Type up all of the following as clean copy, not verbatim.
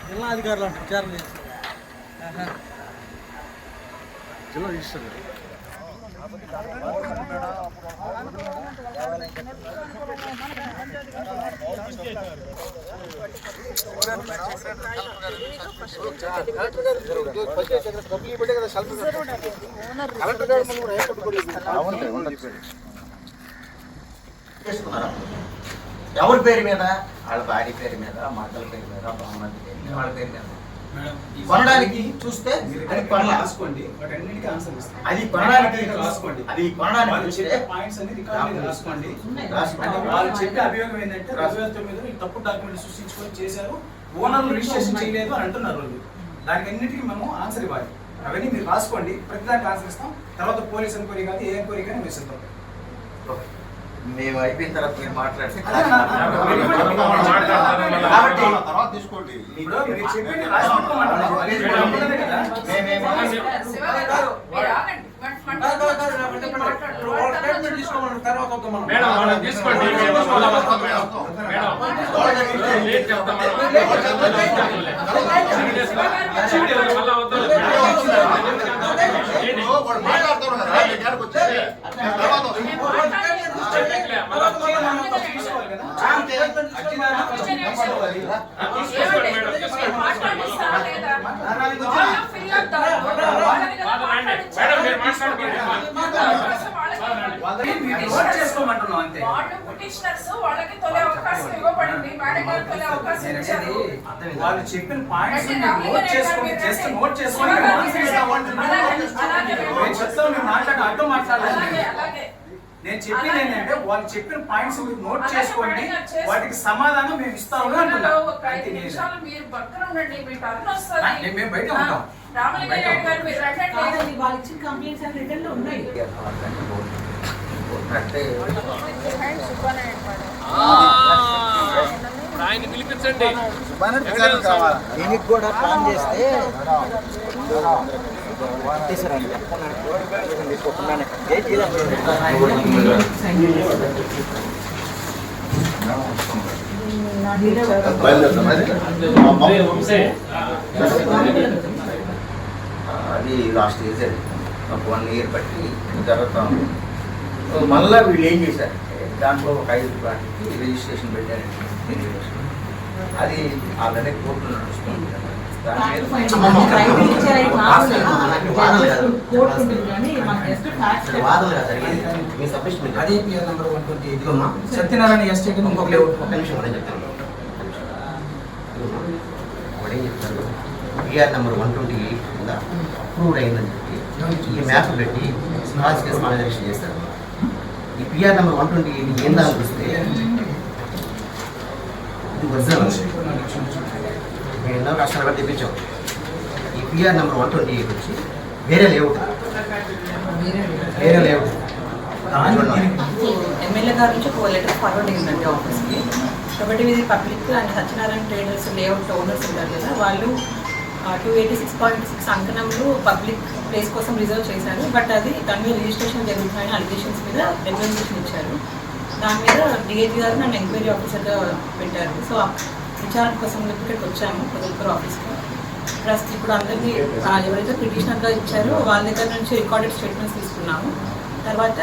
జిల్లా అధికారులు విచారణ చేస్తారు. జిల్లా రిజిస్టర్ ఎవరి పేరు మీద? వాళ్ళ భార్య పేరు మీద, మద్దల పేరు మీద, బామ్మర్ది పేరు మీద, వాళ్ళ పేరు మీద కొనడానికి చూస్తే అది కొనలాసుకోండి. అది కొనడానికి రాసుకోండి. అది కొనడానికి పాయింట్స్ అన్ని రికార్డ్ రాసుకోండి. వాళ్ళు చెప్పే అభియోగం ఏంటంటే 2009 తప్పు డాక్యుమెంట్ సృష్టించుకొని చేశారు, ఓనర్లు రిజిస్ట్రేషన్ చేయలేదు అని అంటున్నారు వాళ్ళు. దానికి అన్నిటికీ మేము ఆన్సర్ ఇవ్వాలి. అవన్నీ మీరు రాసుకోండి, ప్రతిదానికి ఆన్సర్ ఇస్తాం. తర్వాత పోలీస్ ఎంక్వైరీ కానీ ఏ ఎంక్వైరీ కానీ మేము ఇస్తాం. మేము అయిపోయిన తర్వాత మీరు మాట్లాడితే తర్వాత తీసుకోండి. వాళ్ళు చెప్పిన పాయింట్స్ నోట్ చేసుకోండి, జస్ట్ నోట్ చేసుకోండి. మాట్లాడ అర్థం మాట్లాడాలి. నేను చెప్పింది ఏంటంటే వాళ్ళు చెప్పిన పాయింట్స్ మీరు నోట్ చేసుకోండి, వాటికి సమాధానం మేము ఇస్తాము అంటున్నాం. మేము బయట ఉంటాం. ఆయన పిలిపించండి. దీనికి కూడా ప్లాన్ చేస్తే అది లాస్ట్ ఇయర్ ఒక 1 year బట్టి జరుగుతా ఉంది. మళ్ళీ వీళ్ళు ఏం చేశారు, దాంట్లో ఒక 5 పార్టీకి రిజిస్ట్రేషన్ పెట్టారండి. అది ఆల్రెడీ కోర్టులో నడుస్తుంది. సత్యనారాయణ ఎస్టేట్ ఇంకొక లేఅవుట్. ఒక నిమిషం అదే చెప్తాను. ఒకటే చెప్తారు, పిఆర్ నెంబర్ 128 కింద అప్రూవ్డ్ అయిందని చెప్పి ఈ మ్యాప్ పెట్టి స్మాల్ స్కేల్ మానిటరేషన్ చేస్తారు. ఈ పిఆర్ నెంబర్ 128 ఏం దాని చూస్తే ఇది ఒరిజినల్. మేము ఎన్నో కష్టాలు బట్టి తెప్పించాం. ఈ పిఆర్ నెంబర్ 128 వచ్చి వేరే లేఅవుట్, ఎమ్మెల్యే గారి నుంచి ఒక లెటర్ ఫార్వర్డ్ అయిందండి ఆఫీస్కి. కాబట్టి ఇది public and Satyanarayana traders layout owners ఉంటారు కదా, వాళ్ళు 286.6 అంకణంలో పబ్లిక్ ప్లేస్ కోసం రిజర్వ్ చేశారు. బట్ అది దాని మీద రిజిస్ట్రేషన్ జరుగుతున్నాయని అలిగేషన్స్ మీద రిప్రజెంటేషన్ ఇచ్చారు. దాని మీద డిఐజీ గారు నన్ను ఎంక్వైరీ ఆఫీసర్గా పెట్టారు. సో విచారణ కోసం ఇక్కడికి వచ్చాము పొదలకూరు ఆఫీస్కి. ప్రస్తుతం ఇప్పుడు అందరికీ ఎవరైతే పిటిషనర్గా ఇచ్చారో వాళ్ళ దగ్గర నుంచి రికార్డెడ్ స్టేట్మెంట్స్ తీసుకున్నాము. తర్వాత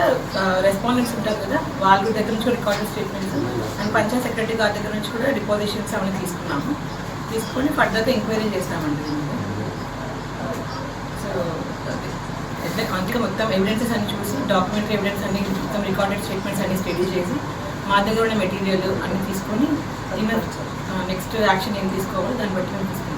రెస్పాండెంట్స్ ఉంటారు కదా, వాళ్ళ దగ్గర నుంచి recorded statements and Panchayat secretary గారి దగ్గర నుంచి కూడా డిపాజిషన్స్ అవన్నీ తీసుకున్నాము. తీసుకొని ఫర్దర్గా ఎంక్వైరీ చేస్తామండి. సో అందుకే మొత్తం ఎవిడెన్సెస్ అన్ని చూసి డాక్యుమెంటరీ ఎవిడెన్స్ అన్ని మొత్తం రికార్డెడ్ స్టేట్మెంట్స్ అన్ని స్టడీ చేసి మా దగ్గర ఉన్న మెటీరియల్ అన్ని తీసుకొని నెక్స్ట్ యాక్షన్ ఏం తీసుకోవాలో దాన్ని బట్టి మేము తీసుకుంటాం.